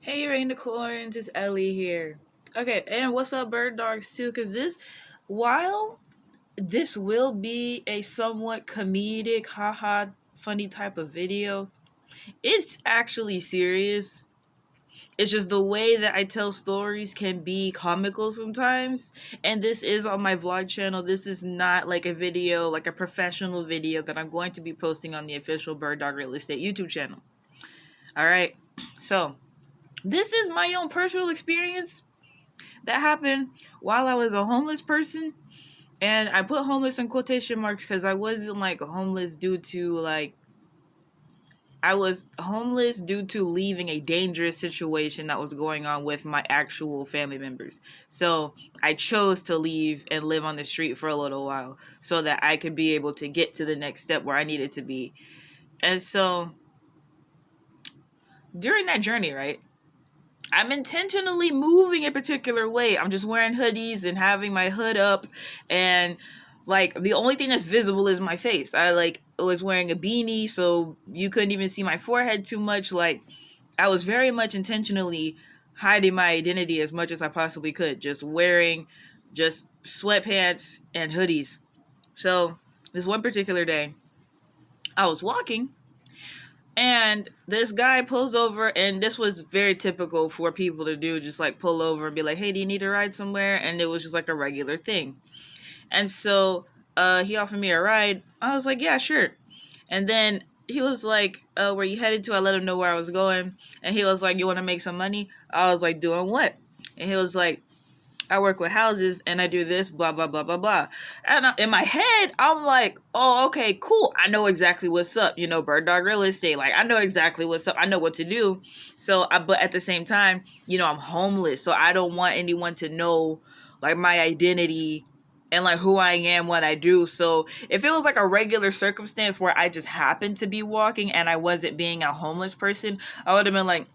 Hey, Rainicorns, it's Ellie here. Okay, and what's up, Bird Dogs, too? Because while this will be a somewhat comedic, haha, funny type of video, it's actually serious. It's just the way that I tell stories can be comical sometimes. And this is on my vlog channel. This is not like a video, like a professional video that I'm going to be posting on the official Bird Dog Real Estate YouTube channel. All right, so this is my own personal experience that happened while I was a homeless person. And I put homeless in quotation marks because I wasn't like homeless due to I was homeless due to leaving a dangerous situation that was going on with my actual family members. So I chose to leave and live on the street for a little while so that I could be able to get to the next step where I needed to be. And so during that journey, right, I'm intentionally moving a particular way. I'm just wearing hoodies and having my hood up, and like the only thing that's visible is my face. I was wearing a beanie so you couldn't even see my forehead too much. Like I was very much intentionally hiding my identity as much as I possibly could, just wearing just sweatpants and hoodies. So this one particular day, I was walking and this guy pulls over, and this was very typical for people to do, just like pull over and be like, hey, do you need to ride somewhere? And it was just like a regular thing. And so he offered me a ride. I was like, yeah, sure. And then he was like, where you headed to? I let him know where I was going. And he was like, you want to make some money? I was like, doing what? And he was like, I work with houses and I do this, blah, blah, blah, blah, blah. And in my head, I'm like, oh, okay, cool. I know exactly what's up. You know, Bird Dog Real Estate. Like, I know exactly what's up. I know what to do. So, but at the same time, you know, I'm homeless. So I don't want anyone to know, like, my identity and, like, who I am, what I do. So if it was, like, a regular circumstance where I just happened to be walking and I wasn't being a homeless person, I would have been like,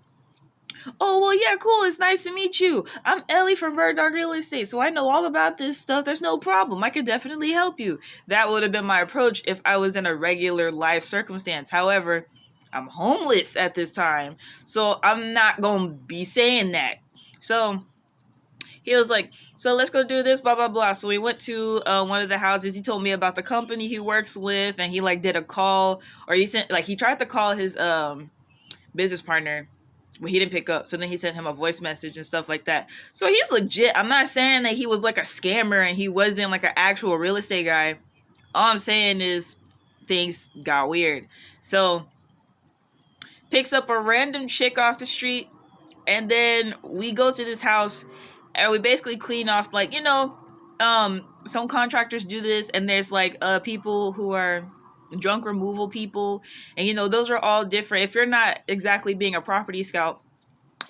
oh, well, yeah, cool. It's nice to meet you. I'm Ellie from Bird Dog Real Estate, so I know all about this stuff. There's no problem. I could definitely help you. That would have been my approach if I was in a regular life circumstance. However, I'm homeless at this time, so I'm not going to be saying that. So he was like, so let's go do this, blah, blah, blah. So we went to one of the houses. He told me about the company he works with, and he, like, did a call, or he tried to call his business partner, but he didn't pick up. So then he sent him a voice message and stuff like that. So he's legit. I'm not saying that he was like a scammer and he wasn't like an actual real estate guy. All I'm saying is things got weird. So picks up a random chick off the street, and then we go to this house and we basically clean off, like, you know, some contractors do this, and there's like people who are drunk removal people, and you know, those are all different. If you're not exactly being a property scout,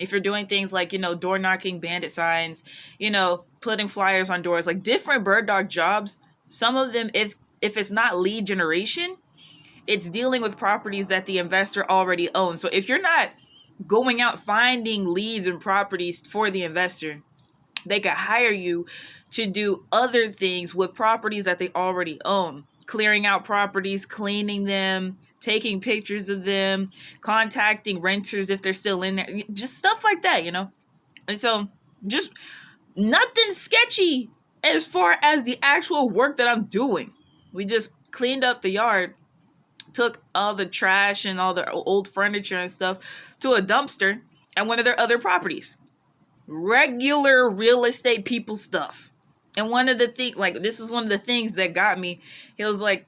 if you're doing things like, you know, door knocking, bandit signs, you know, putting flyers on doors, like different bird dog jobs, some of them, if it's not lead generation, it's dealing with properties that the investor already owns. So if you're not going out finding leads and properties for the investor, they could hire you to do other things with properties that they already own. Clearing out properties, cleaning them, taking pictures of them, contacting renters if they're still in there, just stuff like that, you know? And so just nothing sketchy as far as the actual work that I'm doing. We just cleaned up the yard, took all the trash and all the old furniture and stuff to a dumpster at one of their other properties. Regular real estate people stuff. And one of the things, like, this is one of the things that got me. He was like,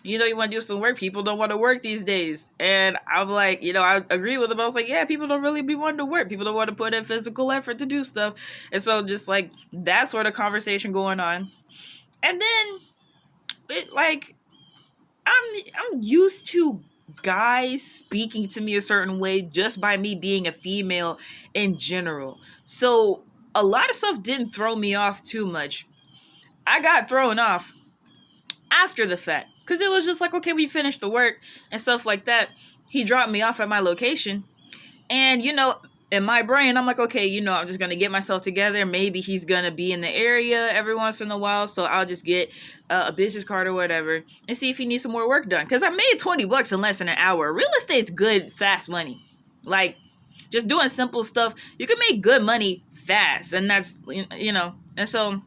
you know, you want to do some work. People don't want to work these days. And I'm like, you know, I agree with him. I was like, yeah, people don't really be wanting to work. People don't want to put in physical effort to do stuff. And so just like that sort of conversation going on. And then it, like, I'm used to guys speaking to me a certain way just by me being a female in general. So a lot of stuff didn't throw me off too much. I got thrown off after the fact, because it was just like, okay, we finished the work and stuff like that. He dropped me off at my location, and you know, in my brain, I'm like, okay, you know, I'm just gonna get myself together. Maybe he's gonna be in the area every once in a while, so I'll just get a business card or whatever and see if he needs some more work done, because I made $20 in less than an hour. Real estate's good fast money. Like, just doing simple stuff, you can make good money fast. And that's, and so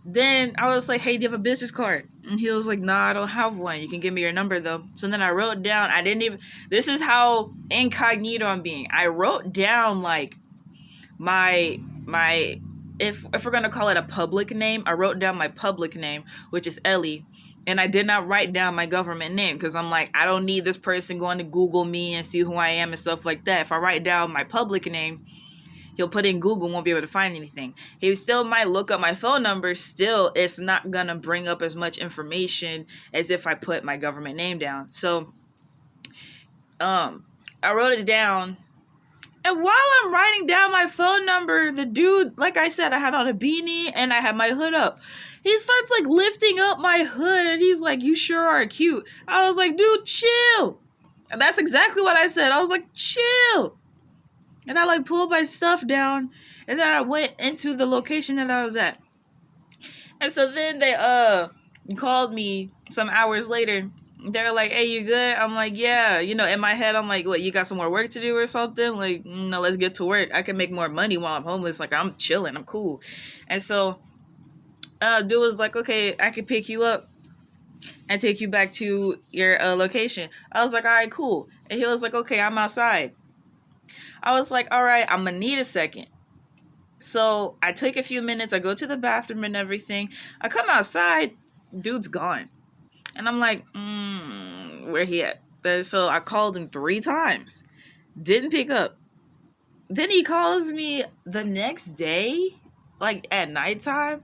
then I was like, hey, do you have a business card? And he was like, nah, I don't have one. You can give me your number though. So then I wrote down, this is how incognito I'm being. I wrote down like my, if we're going to call it a public name, I wrote down my public name, which is Ellie. And I did not write down my government name because I'm like, I don't need this person going to Google me and see who I am and stuff like that. If I write down my public name, he'll put in Google, won't be able to find anything. He still might look up my phone number. Still, it's not going to bring up as much information as if I put my government name down. So I wrote it down. And while I'm writing down my phone number, the dude, like I said, I had on a beanie and I had my hood up. He starts like lifting up my hood and he's like, you sure are cute. I was like, dude, chill. And that's exactly what I said. I was like, chill. And I like pulled my stuff down and then I went into the location that I was at. And so then they called me some hours later. They're like, hey, you good? I'm like, yeah. In my head, I'm like, what, you got some more work to do or something? Like, no, let's get to work. I can make more money while I'm homeless. Like, I'm chilling. I'm cool. And so dude was like, okay, I can pick you up and take you back to your location. I was like, all right, cool. And he was like, okay, I'm outside. I was like, all right, I'm going to need a second. So I took a few minutes. I go to the bathroom and everything. I come outside. Dude's gone. And I'm like, where he at? So I called him 3 times. Didn't pick up. Then he calls me the next day, like at nighttime.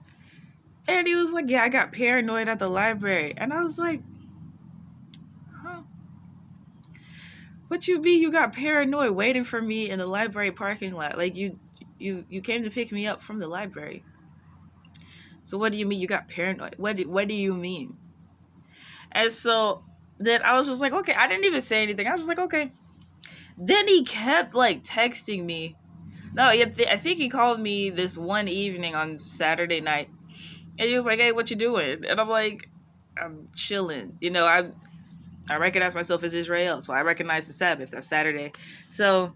And he was like, yeah, I got paranoid at the library. And I was like, huh? What you mean you got paranoid waiting for me in the library parking lot? Like you came to pick me up from the library. So what do you mean you got paranoid? What do you mean? And so then I was just like, okay, I didn't even say anything. I was just like, okay. Then he kept like texting me. No, I think he called me this one evening on Saturday night. And he was like, hey, what you doing? And I'm like, I'm chilling. I recognize myself as Israel. So I recognize the Sabbath. That's Saturday. So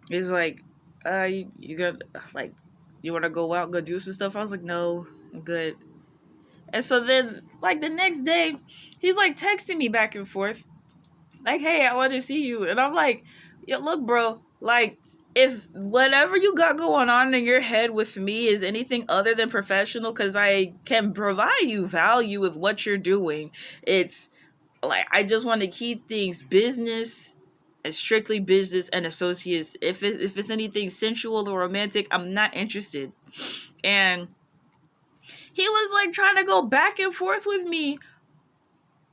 he's like, you got, like, you want to go out, go do some stuff? I was like, no, I'm good. And so then, like, the next day, he's, like, texting me back and forth. Like, hey, I want to see you. And I'm like, yo, look, bro, like, if whatever you got going on in your head with me is anything other than professional, because I can provide you value with what you're doing, it's, like, I just want to keep things business and strictly business and associates. If it's anything sensual or romantic, I'm not interested. And he was, like, trying to go back and forth with me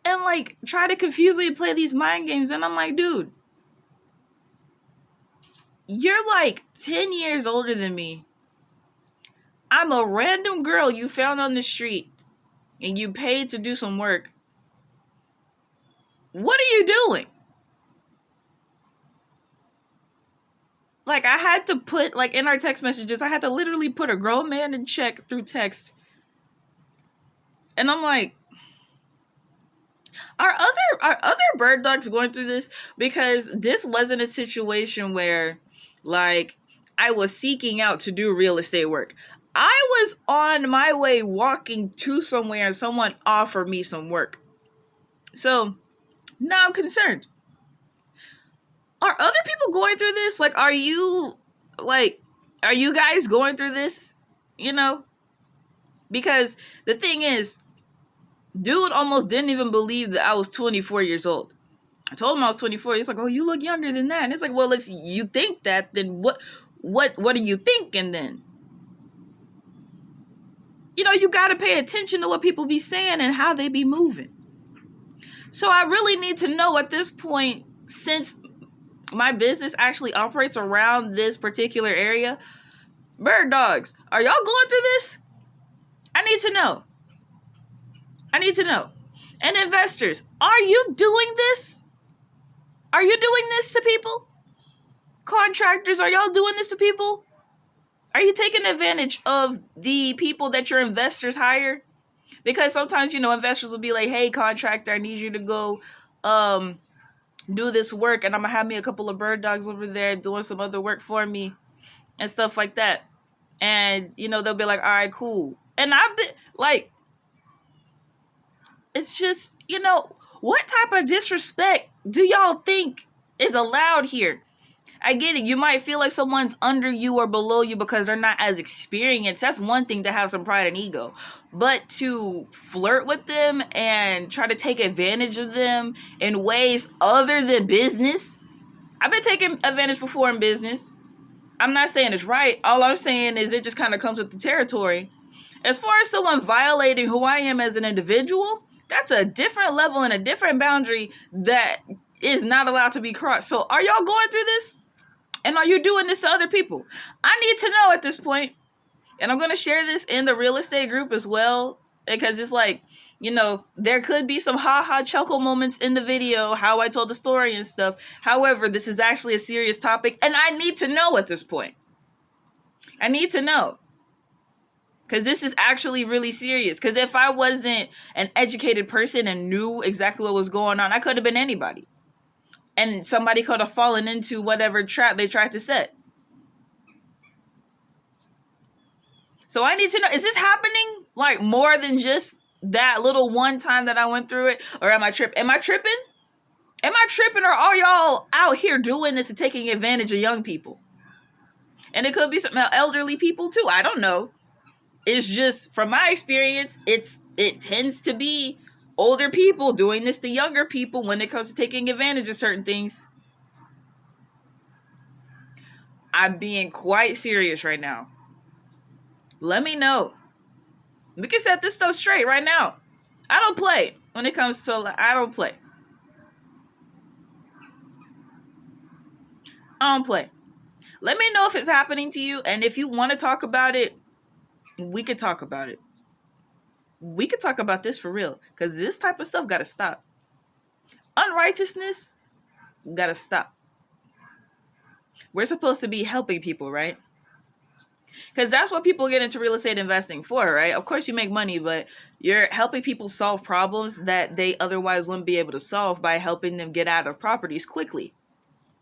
and, like, try to confuse me and play these mind games. And I'm like, dude, you're, like, 10 years older than me. I'm a random girl you found on the street and you paid to do some work. What are you doing? Like, I had to put, like, in our text messages, I had to literally put a grown man in check through text. And I'm like, are other bird dogs going through this? Because this wasn't a situation where, like, I was seeking out to do real estate work. I was on my way walking to somewhere and someone offered me some work. So now I'm concerned. Are other people going through this? Like, are you guys going through this? Because the thing is, dude almost didn't even believe that I was 24 years old. I told him I was 24. He's like, oh, you look younger than that. And it's like, well, if you think that, then what are you thinking then? You got to pay attention to what people be saying and how they be moving. So I really need to know at this point, since my business actually operates around this particular area, bird dogs, are y'all going through this? I need to know. And investors, are you doing this? Are you doing this to people? Contractors, are y'all doing this to people? Are you taking advantage of the people that your investors hire? Because sometimes, investors will be like, hey, contractor, I need you to go do this work, and I'm gonna have me a couple of bird dogs over there doing some other work for me and stuff like that. And, you know, they'll be like, all right, cool. And I've been like, it's just, you know, what type of disrespect do y'all think is allowed here? I get it. You might feel like someone's under you or below you because they're not as experienced. That's one thing, to have some pride and ego. But to flirt with them and try to take advantage of them in ways other than business. I've been taken advantage before in business. I'm not saying it's right. All I'm saying is it just kind of comes with the territory. As far as someone violating who I am as an individual, that's a different level and a different boundary that is not allowed to be crossed. So are y'all going through this? And are you doing this to other people? I need to know at this point. And I'm going to share this in the real estate group as well. Because it's like, you know, there could be some ha-ha chuckle moments in the video, how I told the story and stuff. However, this is actually a serious topic. And I need to know at this point. I need to know. Because this is actually really serious. Because if I wasn't an educated person and knew exactly what was going on, I could have been anybody. And somebody could have fallen into whatever trap they tried to set. So I need to know, is this happening like more than just that little one time that I went through it? Or am I tripping? Am I tripping? Am I tripping, or are y'all out here doing this and taking advantage of young people? And it could be some elderly people too. I don't know. It's just, from my experience, it tends to be older people doing this to younger people when it comes to taking advantage of certain things. I'm being quite serious right now. Let me know. We can set this stuff straight right now. I don't play when it comes to, I don't play. I don't play. Let me know if it's happening to you. And if you want to talk about it, we could talk about it. We could talk about this for real. Because this type of stuff got to stop. Unrighteousness got to stop. We're supposed to be helping people, right? Because that's what people get into real estate investing for, right? Of course you make money, but you're helping people solve problems that they otherwise wouldn't be able to solve by helping them get out of properties quickly,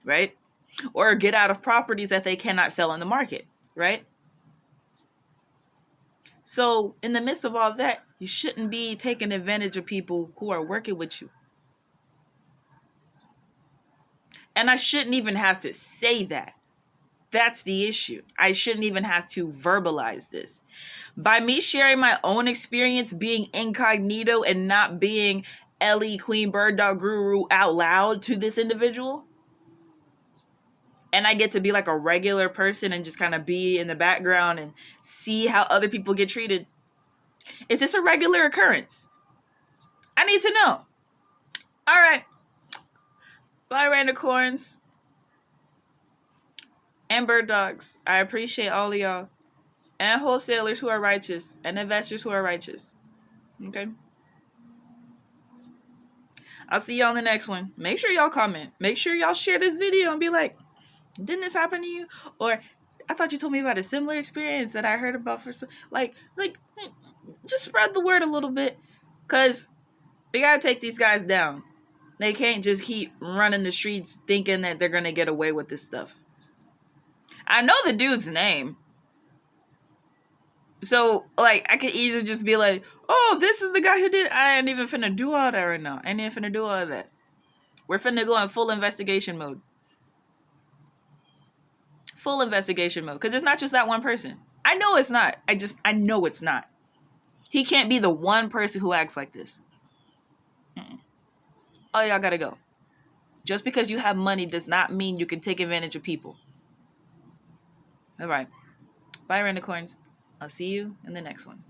right? Or get out of properties that they cannot sell in the market, right? So in the midst of all that, you shouldn't be taking advantage of people who are working with you. And I shouldn't even have to say that. That's the issue. I shouldn't even have to verbalize this. By me sharing my own experience being incognito and not being Ellie Queen Bird Dog Guru out loud to this individual, and I get to be like a regular person and just kind of be in the background and see how other people get treated. Is this a regular occurrence? I need to know. All right. Bye, Randicorns and bird dogs. I appreciate all of y'all. And wholesalers who are righteous. And investors who are righteous. Okay? I'll see y'all in the next one. Make sure y'all comment. Make sure y'all share this video and be like, didn't this happen to you? Or, I thought you told me about a similar experience that I heard about for... Like, just spread the word a little bit. Because we got to take these guys down. They can't just keep running the streets thinking that they're going to get away with this stuff. I know the dude's name. So, like, I could easily just be like, oh, this is the guy who did it. I ain't even finna do all that right now. I ain't even finna do all of that. We're finna go in full investigation mode. Full investigation mode. Because it's not just that one person. I know it's not. I know it's not. He can't be the one person who acts like this. Oh, y'all gotta go. Just because you have money does not mean you can take advantage of people. All right. Bye, Randicorns. I'll see you in the next one.